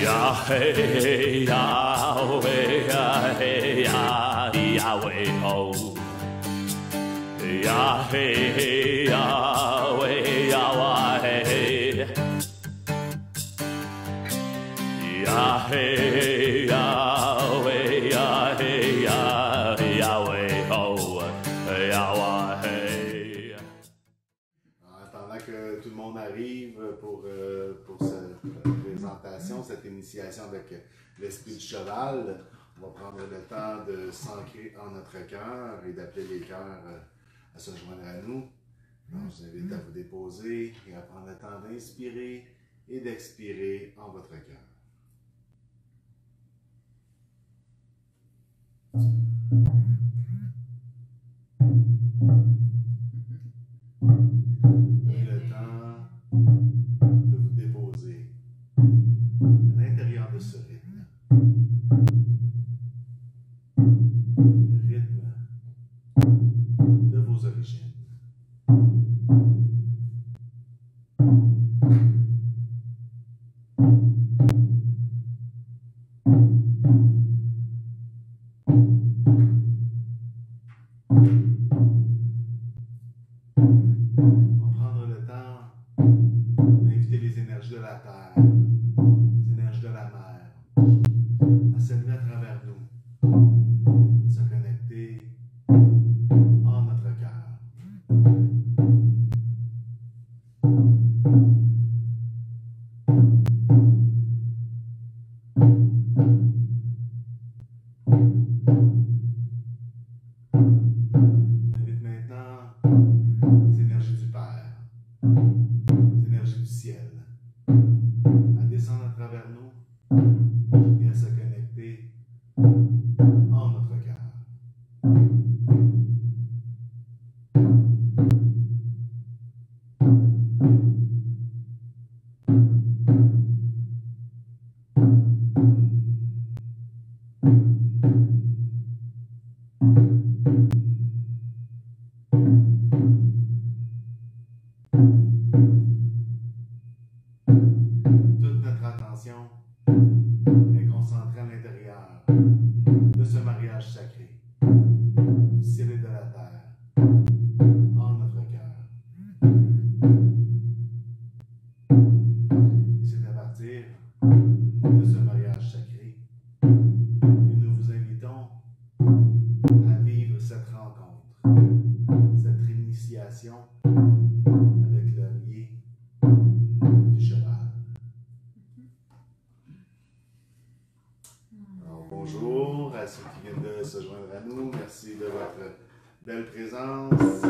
Yahweh, Yahweh, Yahweh, Yahweh, oh. Yahweh, Yahweh, Yahweh. Yahweh, Yahweh, Yahweh, Yahweh, oh. Yahweh. En attendant que tout le monde arrive pour cette présentation, cette initiation avec l'esprit du cheval, on va prendre le temps de s'ancrer en notre cœur et d'appeler les cœurs à se joindre à nous. Donc, je vous invite à vous déposer et à prendre le temps d'inspirer et d'expirer en votre cœur. Prenez le temps de vous déposer à l'intérieur de ce rythme. Le rythme de vos origines. De la terre, les énergies de la mer, à s'élever à travers nous, se connecter en notre cœur. On invite maintenant les énergies du Père, les énergies du ciel, à descendre à travers nous et à se connecter en notre cœur. Toute notre attention est concentrée à l'intérieur de ce mariage sacré, du ciel et de la terre, en notre cœur. Et c'est à partir de ce mariage sacré que nous vous invitons à vivre cette rencontre, cette initiation avec le lien du cheval. Alors, bonjour à ceux qui viennent de se joindre à nous. Merci de votre belle présence.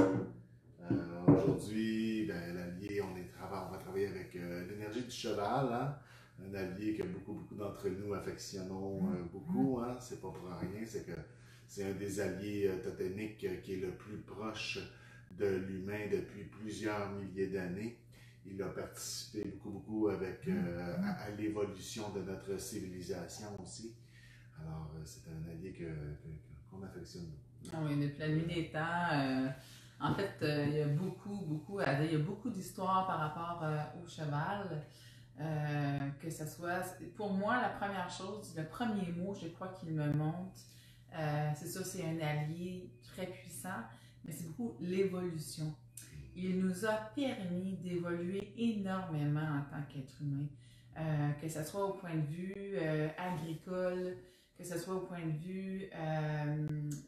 Aujourd'hui, l'allié, on va travailler avec l'énergie du cheval. Hein? Un allié que beaucoup d'entre nous affectionnons beaucoup. Hein? C'est pas pour rien, c'est que c'est un des alliés totémiques qui est le plus proche de l'humain depuis plusieurs milliers d'années. Il a participé beaucoup avec, à l'évolution de notre civilisation aussi. Alors, c'est un allié qu'on affectionne beaucoup. Ah oui, depuis la nuit des temps, en fait, il y a beaucoup à dire. Il y a beaucoup d'histoires par rapport au cheval. Que ce soit, pour moi, la première chose, le premier mot, je crois qu'il me montre, c'est ça, c'est un allié très puissant, mais c'est beaucoup l'évolution. Il nous a permis d'évoluer énormément en tant qu'être humain, que ce soit au point de vue agricole, que ce soit au point de vue,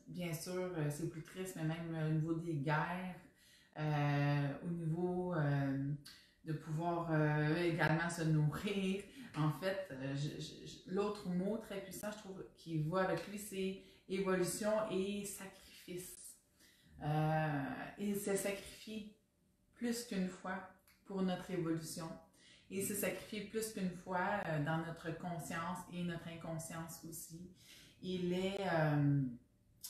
bien sûr, c'est plus triste, mais même au niveau des guerres, au niveau de pouvoir également se nourrir. En fait, l'autre mot très puissant, je trouve, qui va avec lui, c'est évolution et sacrifice. Il s'est sacrifié plus qu'une fois pour notre évolution. Il s'est sacrifié plus qu'une fois dans notre conscience et notre inconscience aussi. Il est un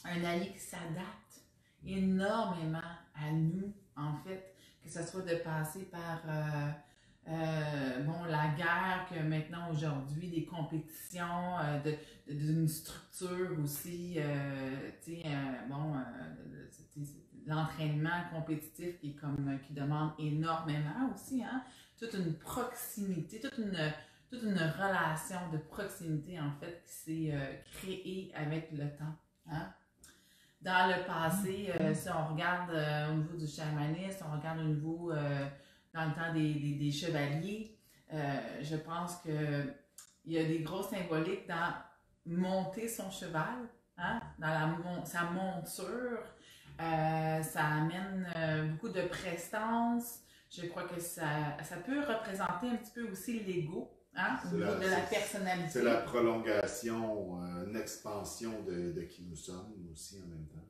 allié qui s'adapte énormément à nous, en fait, que ce soit de passer par la guerre, que maintenant aujourd'hui, des compétitions, d'une structure aussi, l'entraînement compétitif qui demande énormément aussi, hein? Toute une proximité, toute toute une relation de proximité, en fait, qui s'est créée avec le temps. Hein? Dans le passé, si on regarde au niveau du chamanisme, on regarde au niveau, dans le temps des chevaliers, je pense qu'il y a des gros symboliques dans monter son cheval, hein, dans sa monture. Ça amène beaucoup de prestance. Je crois que ça peut représenter un petit peu aussi l'ego, hein, au niveau de la personnalité. C'est la prolongation, une expansion de qui nous sommes aussi en même temps.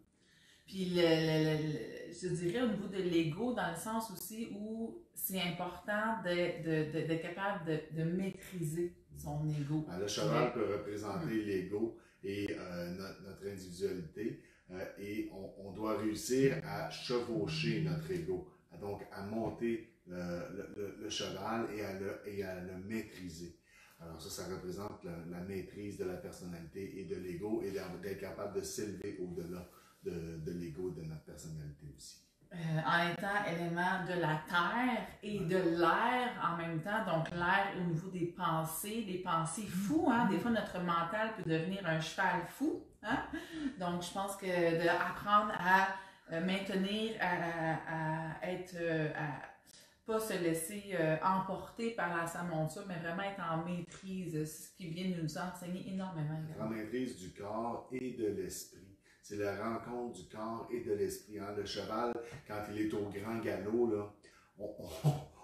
Puis je dirais au niveau de l'ego, dans le sens aussi où c'est important d'être capable de maîtriser son ego. Le cheval peut représenter l'ego et notre individualité et on doit réussir à chevaucher notre ego, donc à monter le cheval et à le maîtriser. Alors ça représente la maîtrise de la personnalité et de l'ego et d'être capable de s'élever au-delà de l'ego et de notre personnalité aussi. En étant élément de la terre et de l'air en même temps, donc l'air au niveau des pensées fous, hein? Des fois notre mental peut devenir un cheval fou, hein? Donc je pense que d'apprendre à maintenir, à être, à pas se laisser emporter par sa monture, mais vraiment être en maîtrise, c'est ce qui vient nous enseigner énormément. En maîtrise du corps et de l'esprit. C'est la rencontre du corps et de l'esprit. Hein? Le cheval, quand il est au grand galop, là,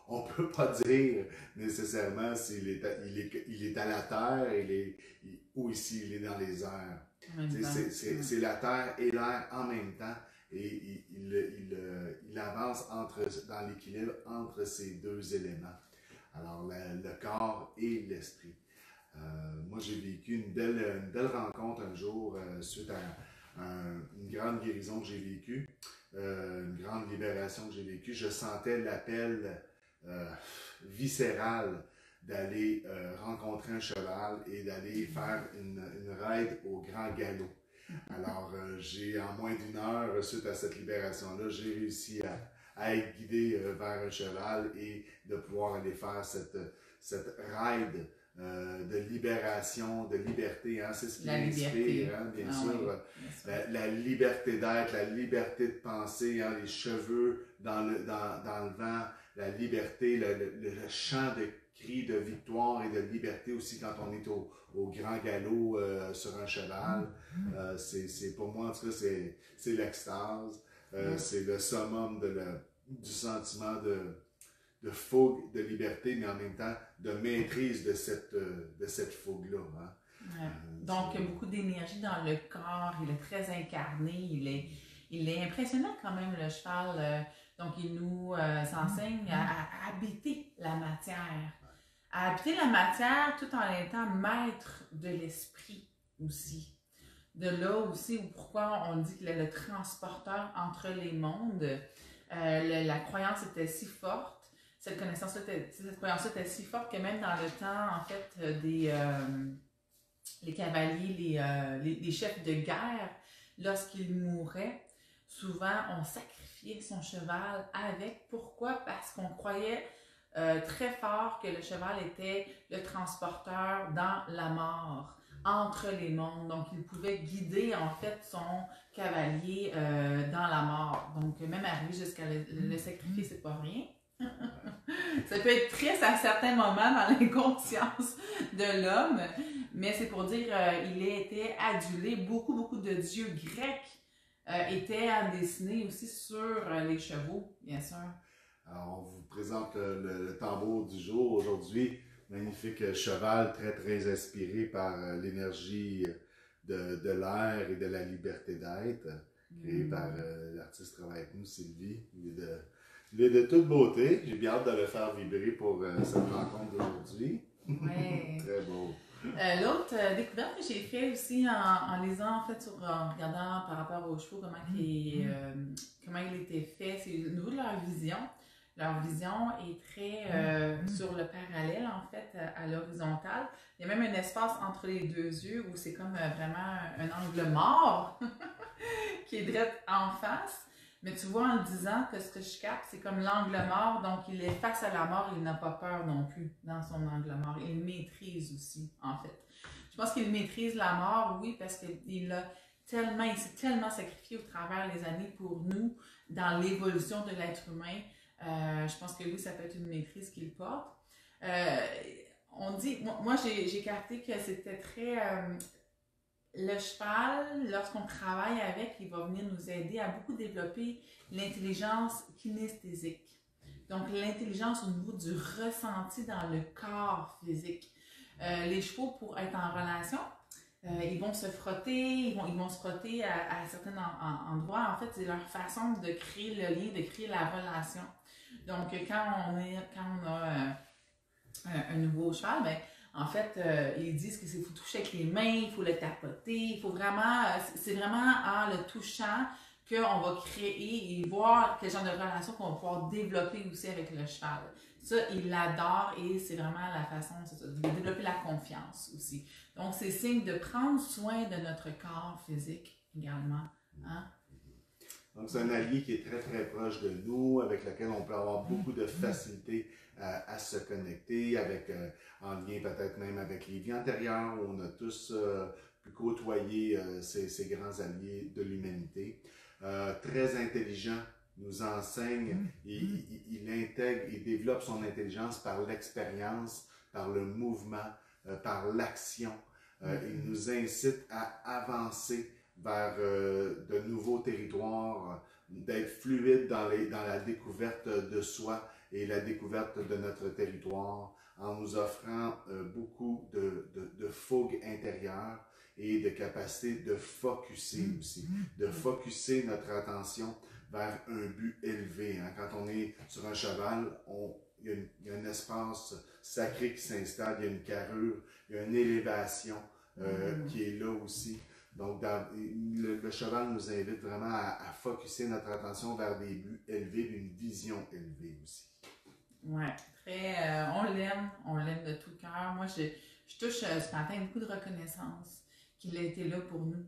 on ne peut pas dire nécessairement s'il est à la terre ou s'il est dans les airs. C'est la terre et l'air en même temps. Et il avance dans l'équilibre entre ces deux éléments. Alors, le corps et l'esprit. Moi, j'ai vécu une belle rencontre un jour suite à une grande guérison que j'ai vécue, une grande libération que j'ai vécue. Je sentais l'appel viscéral d'aller rencontrer un cheval et d'aller faire une ride au grand galop. Alors, en moins d'une heure, suite à cette libération-là, j'ai réussi à être guidé vers un cheval et de pouvoir aller faire cette ride de libération, de liberté, hein, c'est ce qui m'inspire, hein, bien sûr. Oui, la liberté d'être, la liberté de penser, hein, les cheveux dans le vent, la liberté, le chant de cris de victoire et de liberté aussi quand on est au grand galop sur un cheval. C'est pour moi, en tout cas, c'est l'extase, c'est le summum du sentiment de fougue, de liberté, mais en même temps de maîtrise de cette fougue-là. Hein? Donc, il y a beaucoup d'énergie dans le corps, il est très incarné, il est impressionnant quand même, le cheval. Donc, il nous s'enseigne à habiter la matière. À habiter la matière tout en étant maître de l'esprit aussi. De là aussi, pourquoi on dit qu'il est le transporteur entre les mondes. La croyance était si forte. Cette croyance-là était si forte que même dans le temps, en fait, les cavaliers, les chefs de guerre, lorsqu'ils mouraient, souvent on sacrifiait son cheval avec. Pourquoi? Parce qu'on croyait très fort que le cheval était le transporteur dans la mort, entre les mondes. Donc, il pouvait guider, en fait, son cavalier dans la mort. Donc, même arriver jusqu'à le sacrifier, c'est pas rien. Ça peut être triste à certains moments dans l'inconscience de l'homme, mais c'est pour dire il a été adulé. Beaucoup de dieux grecs étaient dessinés aussi sur les chevaux, bien sûr. Alors, on vous présente le tambour du jour aujourd'hui. Magnifique cheval, très inspiré par l'énergie de l'air et de la liberté d'être, créé par l'artiste qui travaille avec nous, Sylvie. Il est de toute beauté. J'ai bien hâte de le faire vibrer pour cette rencontre d'aujourd'hui. Ouais. Très beau. L'autre découverte que j'ai fait aussi en lisant, en fait, en regardant par rapport aux chevaux, comment il était fait, c'est au niveau de leur vision. Leur vision est très sur le parallèle, en fait, à l'horizontale. Il y a même un espace entre les deux yeux où c'est comme vraiment un angle mort qui est direct en face. Mais tu vois, en le disant, que ce que je capte, c'est comme l'angle mort, donc il est face à la mort, il n'a pas peur non plus dans son angle mort. Il maîtrise aussi, en fait. Je pense qu'il maîtrise la mort, oui, parce qu'il s'est tellement sacrifié au travers les années pour nous, dans l'évolution de l'être humain. Je pense que oui, ça peut être une maîtrise qu'il porte. On dit, moi j'ai capté que c'était très... le cheval, lorsqu'on travaille avec, il va venir nous aider à beaucoup développer l'intelligence kinesthésique. Donc, l'intelligence au niveau du ressenti dans le corps physique. Les chevaux, pour être en relation, ils vont se frotter, ils vont se frotter à certains endroits. En fait, c'est leur façon de créer le lien, de créer la relation. Donc, quand on a un nouveau cheval, ben, en fait, ils disent que c'est faut toucher avec les mains, il faut le tapoter, il faut vraiment, c'est vraiment en le touchant qu'on va créer et voir quel genre de relation qu'on va pouvoir développer aussi avec le cheval. Ça, il l'adore et c'est vraiment la façon, c'est ça, de développer la confiance aussi. Donc, c'est signe de prendre soin de notre corps physique également. Hein? Donc, c'est un allié qui est très, très proche de nous, avec lequel on peut avoir beaucoup de facilité à se connecter, en lien peut-être même avec les vies antérieures, où on a tous pu côtoyer ces grands alliés de l'humanité. Très intelligent, nous enseigne, il intègre, il développe son intelligence par l'expérience, par le mouvement, par l'action. Il nous incite à avancer vers de nouveaux territoires, d'être fluide dans la découverte de soi et la découverte de notre territoire, en nous offrant beaucoup de fougue intérieure et de capacité de focusser aussi, de focusser notre attention vers un but élevé. Hein. Quand on est sur un cheval, il y a un espace sacré qui s'installe, il y a une carrure, il y a une élévation qui est là aussi. Donc, le cheval nous invite vraiment à focusser notre attention vers des buts élevés, une vision élevée aussi. Oui, très. On l'aime de tout cœur. Moi, je touche ce matin beaucoup de reconnaissance qu'il a été là pour nous,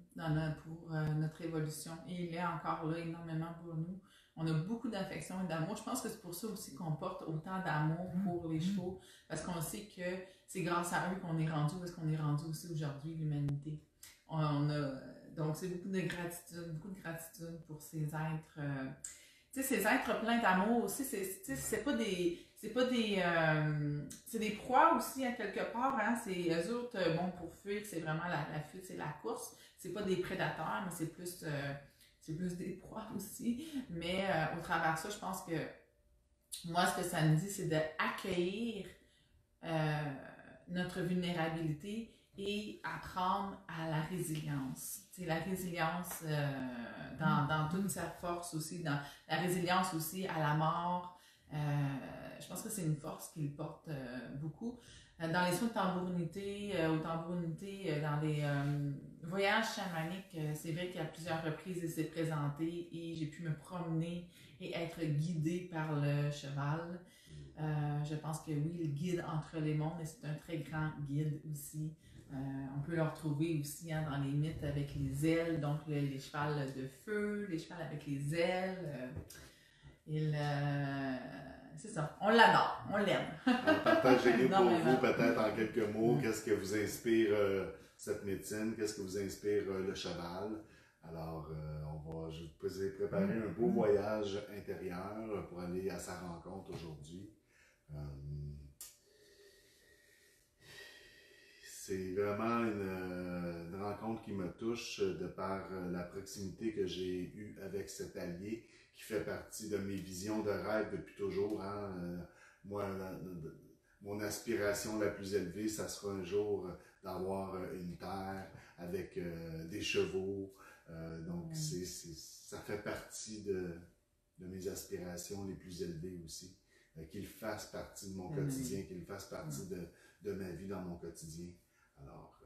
pour notre évolution. Et il est encore là énormément pour nous. On a beaucoup d'affection et d'amour. Je pense que c'est pour ça aussi qu'on porte autant d'amour pour les chevaux, parce qu'on sait que c'est grâce à eux qu'on est rendu où est-ce qu'on est rendu aussi aujourd'hui, l'humanité. Donc, c'est beaucoup de gratitude pour ces êtres. Tu sais, ces êtres pleins d'amour aussi, c'est des proies aussi, à quelque part, hein. C'est eux autres, bon, pour fuir, c'est vraiment la fuite, c'est la course. C'est pas des prédateurs, mais c'est plus des proies aussi. Mais au travers de ça, je pense que moi, ce que ça me dit, c'est d'accueillir notre vulnérabilité et apprendre à la résilience. C'est la résilience dans toute sa force aussi, dans la résilience aussi à la mort. Je pense que c'est une force qu'il porte beaucoup. Dans les soins de tambournité, dans les voyages chamaniques, c'est vrai qu'à plusieurs reprises, il s'est présenté et j'ai pu me promener et être guidée par le cheval. Je pense que oui, il guide entre les mondes, mais c'est un très grand guide aussi. On peut le retrouver aussi hein, dans les mythes avec les ailes, donc les chevals de feu, les chevals avec les ailes. C'est ça, on l'adore, on l'aime. Partagez-nous pour vous peut-être en quelques mots, qu'est-ce que vous inspire cette médecine, qu'est-ce que vous inspire le cheval. Alors, je vous ai préparé un beau voyage intérieur pour aller à sa rencontre aujourd'hui. C'est vraiment une rencontre qui me touche de par la proximité que j'ai eue avec cet allié qui fait partie de mes visions de rêve depuis toujours. Hein. Moi, mon aspiration la plus élevée, ça sera un jour d'avoir une terre avec des chevaux. Donc, ça fait partie de mes aspirations les plus élevées aussi. Qu'il fasse partie de mon quotidien, qu'il fasse partie de ma vie dans mon quotidien. Alors,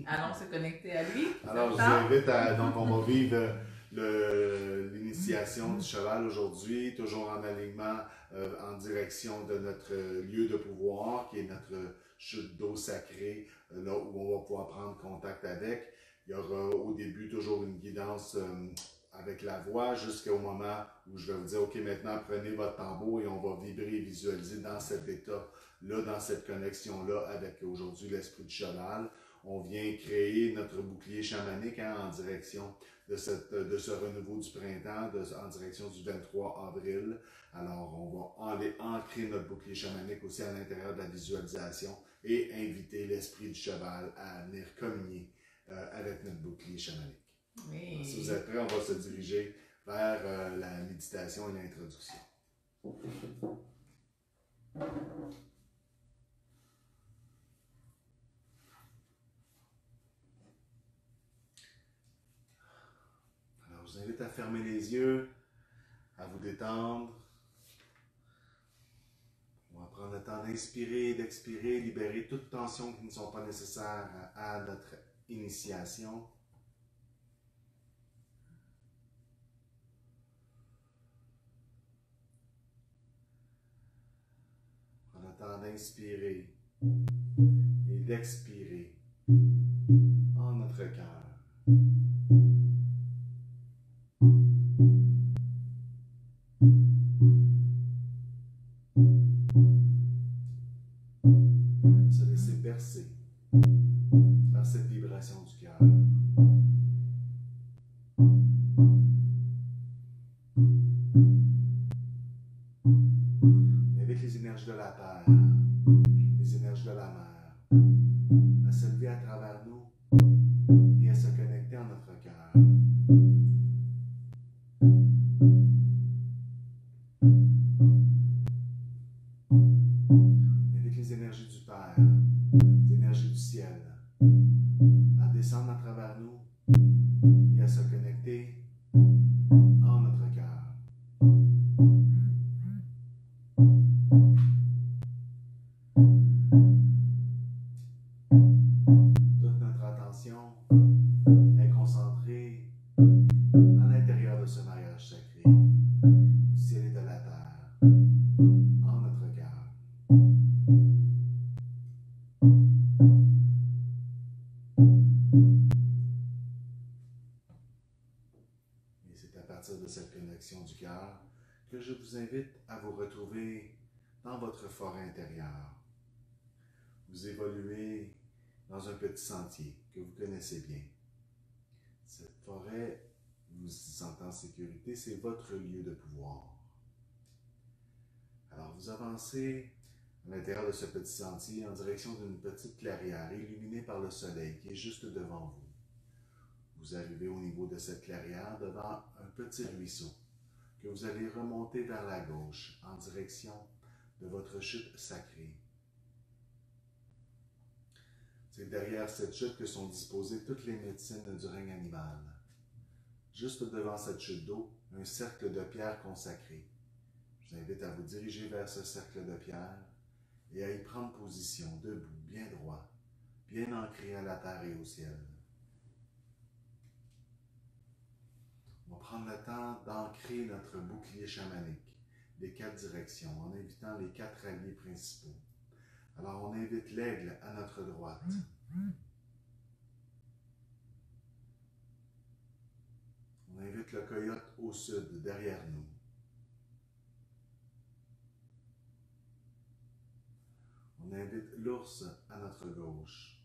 allons se connecter à lui. Alors, je vous invite à... Donc, on va vivre l'initiation du cheval aujourd'hui, toujours en alignement en direction de notre lieu de pouvoir, qui est notre chute d'eau sacrée, là où on va pouvoir prendre contact avec. Il y aura au début toujours une guidance avec la voix jusqu'au moment où je vais vous dire, OK, maintenant prenez votre tambour et on va vibrer et visualiser dans cet état-là, dans cette connexion-là avec aujourd'hui l'esprit du cheval. On vient créer notre bouclier chamanique en direction de ce renouveau du printemps, en direction du 23 avril. Alors, on va aller ancrer notre bouclier chamanique aussi à l'intérieur de la visualisation et inviter l'esprit du cheval à venir communier avec notre bouclier chamanique. Oui. Alors, si vous êtes prêts, on va se diriger vers la méditation et l'introduction. Alors, je vous invite à fermer les yeux, à vous détendre. On va prendre le temps d'inspirer et d'expirer, libérer toutes tensions qui ne sont pas nécessaires à notre initiation. Prendre le temps d'inspirer et d'expirer en notre cœur. Se laisser bercer par cette vibration du cœur. Avec les énergies de la terre, les énergies de la mer, à s'élever à travers nous et à se connecter en notre cœur. Avec les énergies du Père, les énergies du ciel, à descendre à travers nous et à se connecter en notre cœur. Toute notre attention est concentrée à l'intérieur de ce mariage sacré, du ciel et de la terre, en notre cœur. Et c'est à partir de cette connexion du cœur que je vous invite à vous retrouver dans votre forêt intérieure. Vous évoluez dans un petit sentier que vous connaissez bien. Cette forêt, vous vous sentez en sécurité, c'est votre lieu de pouvoir. Alors vous avancez à l'intérieur de ce petit sentier en direction d'une petite clairière illuminée par le soleil qui est juste devant vous. Vous arrivez au niveau de cette clairière devant un petit ruisseau que vous allez remonter vers la gauche en direction de votre chute sacrée. C'est derrière cette chute que sont disposées toutes les médecines du règne animal. Juste devant cette chute d'eau, un cercle de pierre consacré. Je vous invite à vous diriger vers ce cercle de pierre et à y prendre position, debout, bien droit, bien ancré à la terre et au ciel. On va prendre le temps d'ancrer notre bouclier chamanique des 4 directions en invitant les 4 alliés principaux. Alors on invite l'aigle à notre droite. On invite le coyote au sud, derrière nous. On invite l'ours à notre gauche.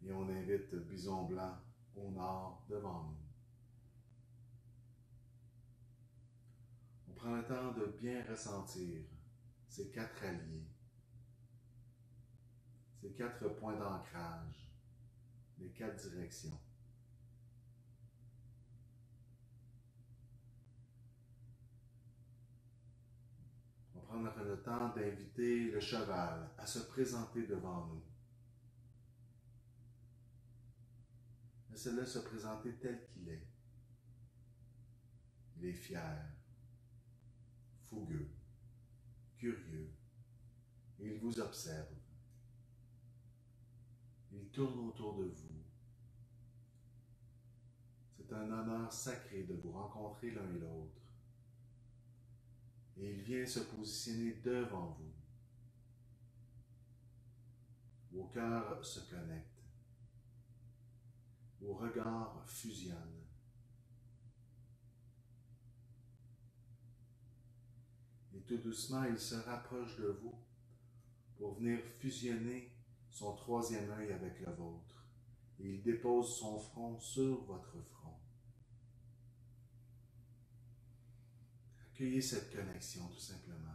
Et on invite le bison blanc au nord, devant nous. On prend le temps de bien ressentir ces 4 alliés, ces 4 points d'ancrage, les 4 directions. On va prendre le temps d'inviter le cheval à se présenter devant nous. Laissez-le se présenter tel qu'il est. Il est fier, fougueux, curieux, et il vous observe. Il tourne autour de vous. C'est un honneur sacré de vous rencontrer l'un et l'autre. Et il vient se positionner devant vous. Vos cœurs se connectent. vos regards fusionnent. Et tout doucement, il se rapproche de vous pour venir fusionner son troisième œil avec le vôtre. Et il dépose son front sur votre front. Accueillez cette connexion tout simplement.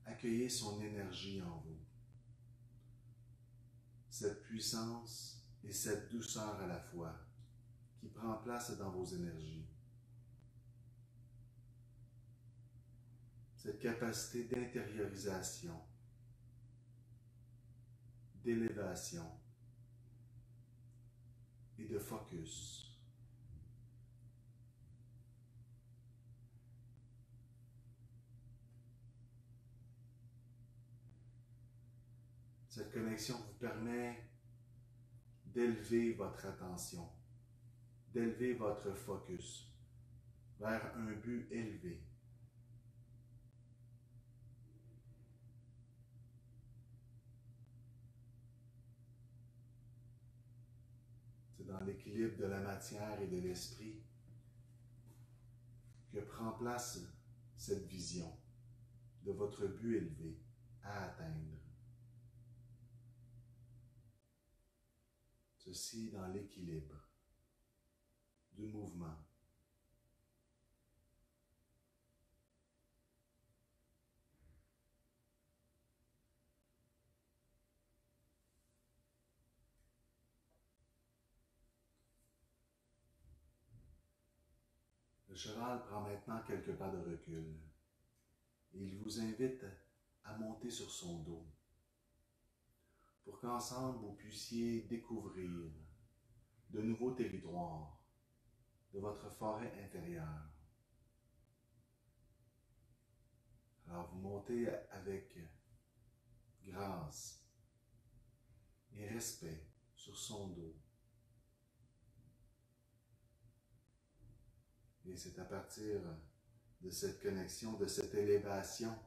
Accueillez son énergie en vous. Cette puissance et cette douceur à la fois qui prend place dans vos énergies. Cette capacité d'intériorisation, d'élévation et de focus. Cette connexion vous permet d'élever votre attention, d'élever votre focus vers un but élevé. C'est dans l'équilibre de la matière et de l'esprit que prend place cette vision de votre but élevé à atteindre. Ceci dans l'équilibre du mouvement. Le cheval prend maintenant quelques pas de recul et il vous invite à monter sur son dos pour qu'ensemble vous puissiez découvrir de nouveaux territoires de votre forêt intérieure. Alors vous montez avec grâce et respect sur son dos. Et c'est à partir de cette connexion, de cette élévation,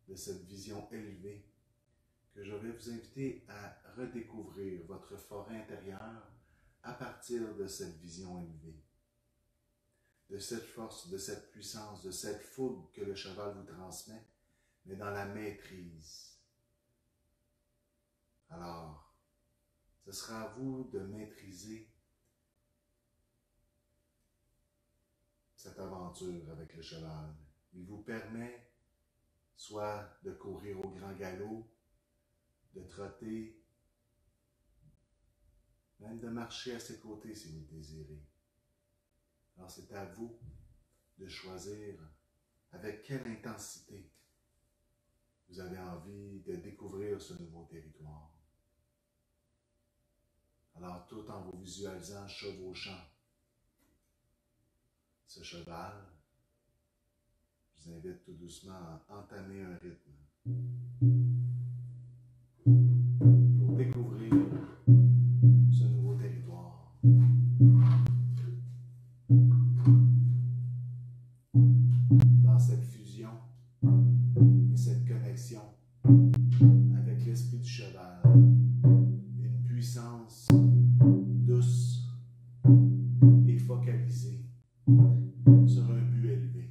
de cette vision élevée, que je vais vous inviter à redécouvrir votre forêt intérieure à partir de cette vision élevée, de cette force, de cette puissance, de cette fougue que le cheval vous transmet, mais dans la maîtrise. Alors, ce sera à vous de maîtriser cette aventure avec le cheval. Il vous permet soit de courir au grand galop, de trotter, même de marcher à ses côtés si vous le désirez. Alors c'est à vous de choisir avec quelle intensité vous avez envie de découvrir ce nouveau territoire. Alors tout en vous visualisant chevauchant ce cheval, je vous invite tout doucement à entamer un rythme pour découvrir ce nouveau territoire. Dans cette fusion et cette connexion avec l'esprit du cheval, une puissance douce et focalisée sur un but élevé.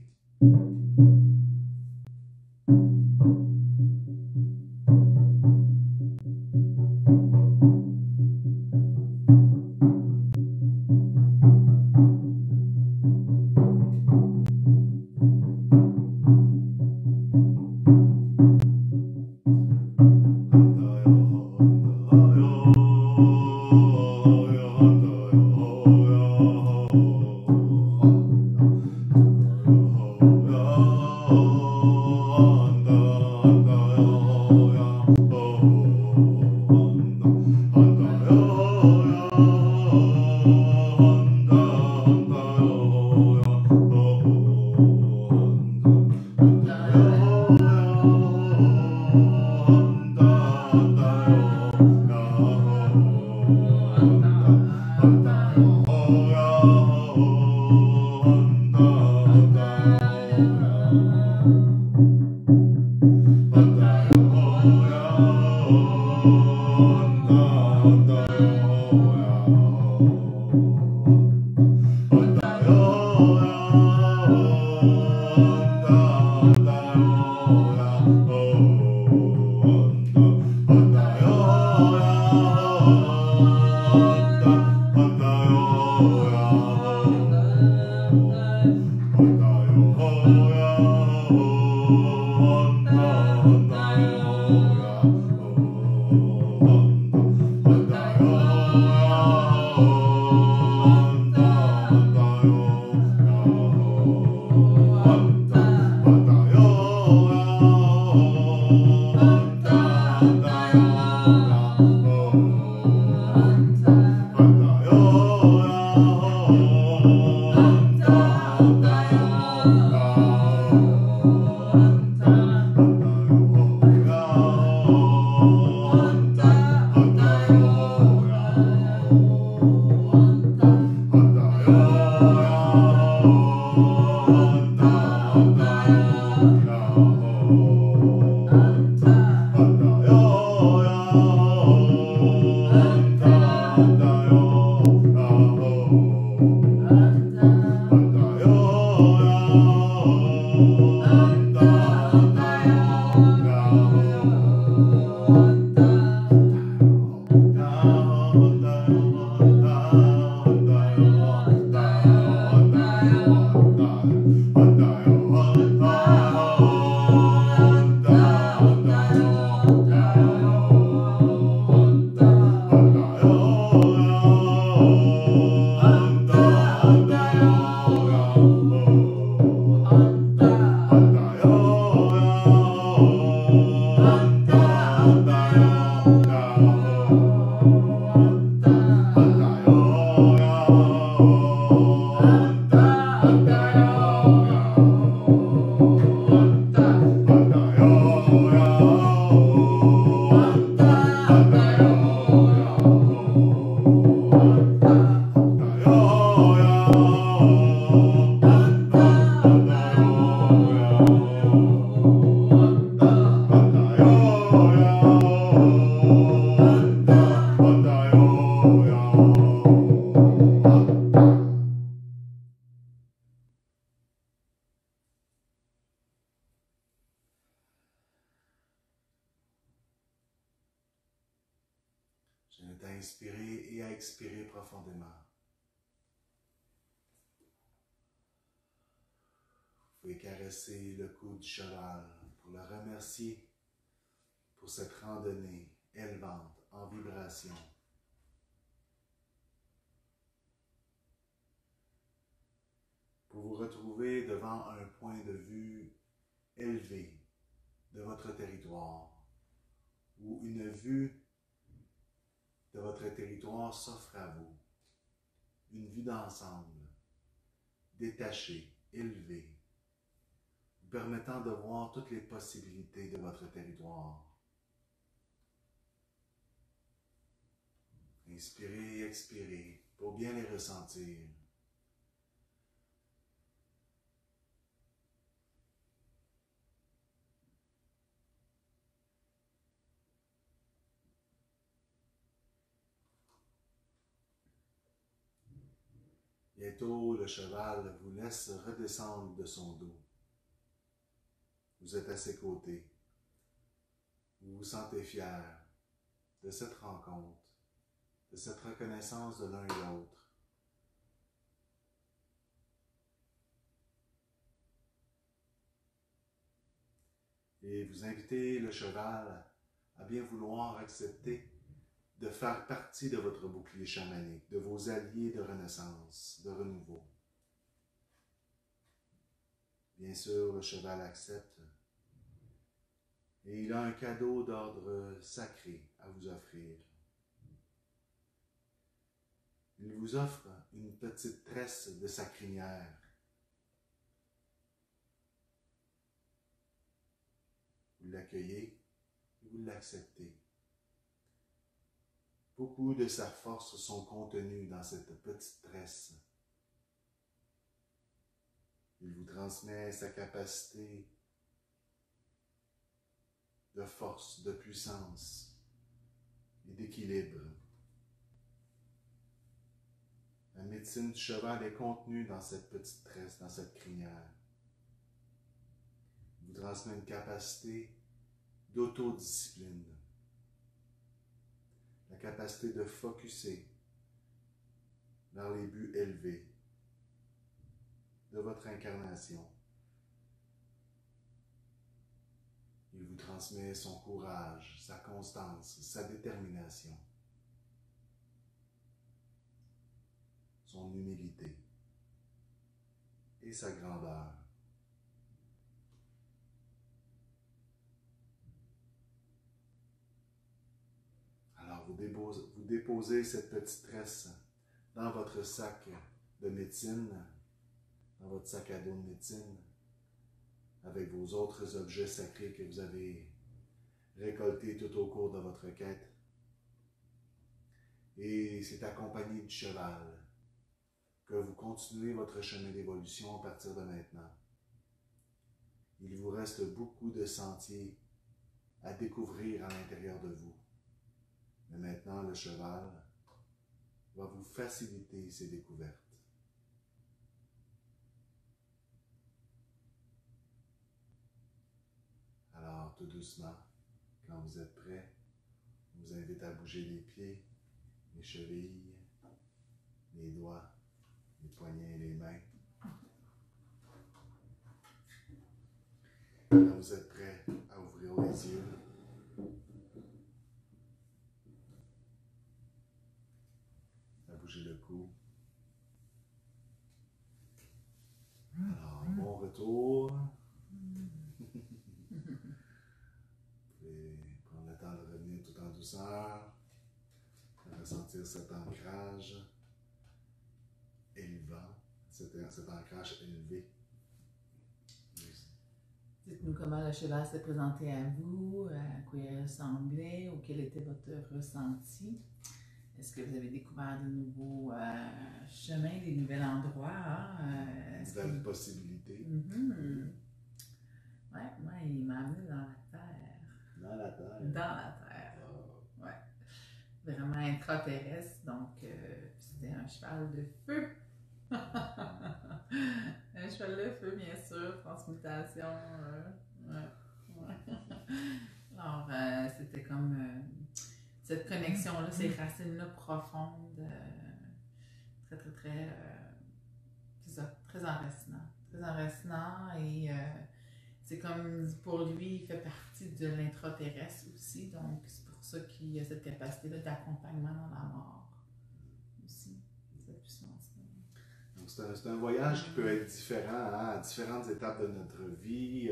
Je t'invite à inspirer et à expirer profondément. Vous pouvez caresser le cou du cheval pour le remercier pour cette randonnée élevante en vibration. Pour vous retrouver devant un point de vue élevé de votre territoire, où une vue de votre territoire s'offre à vous. Une vue d'ensemble, détachée, élevée, vous permettant de voir toutes les possibilités de votre territoire. Inspirez et expirez pour bien les ressentir. Bientôt, le cheval vous laisse redescendre de son dos. Vous êtes à ses côtés. Vous vous sentez fier de cette rencontre, de cette reconnaissance de l'un et l'autre. Et vous invitez le cheval à bien vouloir accepter de faire partie de votre bouclier chamanique, de vos alliés de renaissance, de renouveau. Bien sûr, le cheval accepte et il a un cadeau d'ordre sacré à vous offrir. Il vous offre une petite tresse de sa crinière. Vous l'accueillez et vous l'acceptez. Beaucoup de sa force sont contenues dans cette petite tresse. Il vous transmet sa capacité de force, de puissance et d'équilibre. La médecine du cheval est contenue dans cette petite tresse, dans cette crinière. Il vous transmet une capacité d'autodiscipline. La capacité de focusser vers les buts élevés de votre incarnation. Il vous transmet son courage, sa constance, sa détermination, son humilité et sa grandeur. Alors vous déposez cette petite tresse dans votre sac de médecine, dans votre sac à dos de médecine, avec vos autres objets sacrés que vous avez récoltés tout au cours de votre quête. Et c'est accompagné du cheval que vous continuez votre chemin d'évolution à partir de maintenant. Il vous reste beaucoup de sentiers à découvrir à l'intérieur de vous. Mais maintenant, le cheval va vous faciliter ces découvertes. tout doucement, quand vous êtes prêt, je vous invite à bouger les pieds, les chevilles, les doigts, les poignets et les mains. Quand vous êtes prêt à ouvrir les yeux, à bouger le cou. Alors, bon retour. Et prendre le temps de revenir tout en douceur, de ressentir cet ancrage élevant, cet ancrage élevé. Dites-nous comment le cheval s'est présenté à vous, à quoi il ressemblait ou quel était votre ressenti. Est-ce que vous avez découvert de nouveaux chemins, des nouveaux endroits? Hein? Nouvelles possibilités. Ouais, moi, il m'a amené dans la terre. Dans la terre. Dans la terre. Oh. Ouais. Vraiment intraterrestre, donc c'était un cheval de feu. Un cheval de feu, bien sûr, transmutation. Ouais. Alors, c'était comme cette connexion-là, ces racines-là profondes, c'est ça, très enracinant. Très enracinant et c'est comme, pour lui, il fait partie de l'intraterrestre aussi, donc c'est pour ça qu'il y a cette capacité-là d'accompagnement dans la mort aussi, cette puissance-là. Donc c'est un voyage qui peut être différent à différentes étapes de notre vie.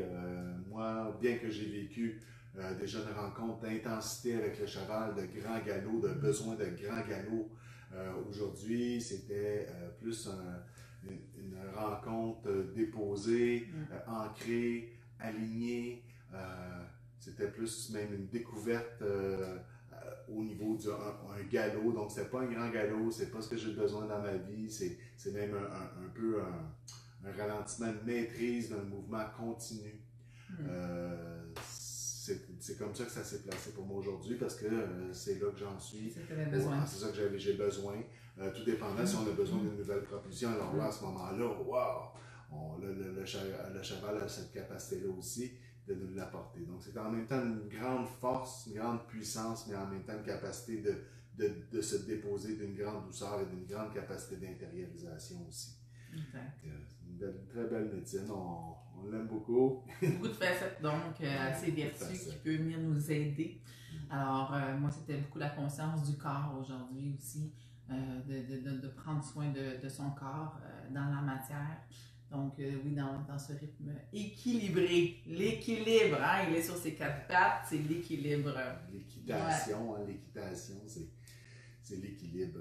Moi, bien que j'ai vécu des jeunes rencontres d'intensité avec le cheval, de grands galops, de besoin de grands galops, aujourd'hui, c'était plus une rencontre déposée, ancrée, alignée. C'était plus même une découverte au niveau d'un galop. Donc, c'est pas un grand galop, c'est pas ce que j'ai besoin dans ma vie, c'est même un peu un ralentissement de maîtrise d'un mouvement continu. C'est comme ça que ça s'est placé pour moi aujourd'hui parce que c'est là que j'en suis. C'est ça que j'ai besoin. Tout dépendant si on a besoin d'une nouvelle propulsion. Alors là, à ce moment-là, wow! Le cheval a cette capacité-là aussi de nous l'apporter. Donc, c'est en même temps une grande force, une grande puissance, mais en même temps une capacité de se déposer d'une grande douceur et d'une grande capacité d'intériorisation aussi. Exact. C'est une très belle médecine, on l'aime beaucoup. Beaucoup de facettes, donc, ces vertus qui peuvent venir nous aider. Alors, moi, c'était beaucoup la conscience du corps aujourd'hui aussi, de prendre soin de son corps dans la matière. Donc, oui, dans ce rythme équilibré. L'équilibre, hein, il est sur ses quatre pattes, c'est l'équilibre. L'équitation, ouais. L'équitation, c'est l'équilibre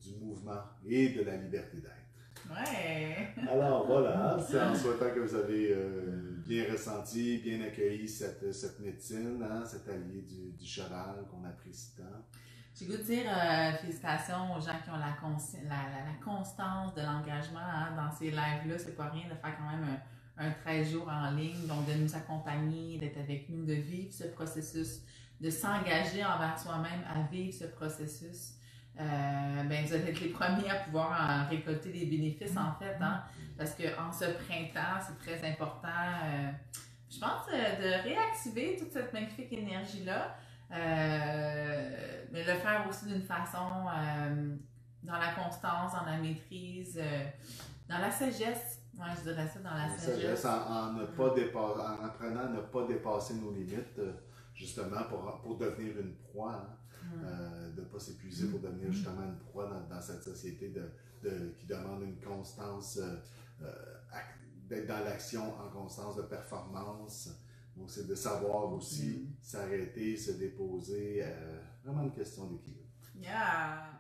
du mouvement et de la liberté d'être. Ouais! Alors voilà, c'est en souhaitant que vous avez bien ressenti, bien accueilli cette médecine, hein, cet allié du cheval qu'on apprécie tant. J'ai goût de dire félicitations aux gens qui ont la constance de l'engagement hein, dans ces lives-là. C'est pas rien de faire quand même un 13 jours en ligne, donc de nous accompagner, d'être avec nous, de vivre ce processus, de s'engager envers soi-même à vivre ce processus. Ben, vous allez être les premiers à pouvoir en récolter des bénéfices en fait, hein, parce qu'en ce printemps, c'est très important, je pense, de réactiver toute cette magnifique énergie-là, mais le faire aussi d'une façon dans la constance, dans la maîtrise, dans la sagesse, ouais, je dirais ça, dans la sagesse. En apprenant à ne pas dépasser nos limites, justement pour devenir une proie, hein. De ne pas s'épuiser pour devenir justement une proie dans cette société qui demande une constance, d'être dans l'action en constance de performance. Donc, c'est de savoir aussi s'arrêter, se déposer. Vraiment une question d'équilibre. Yeah!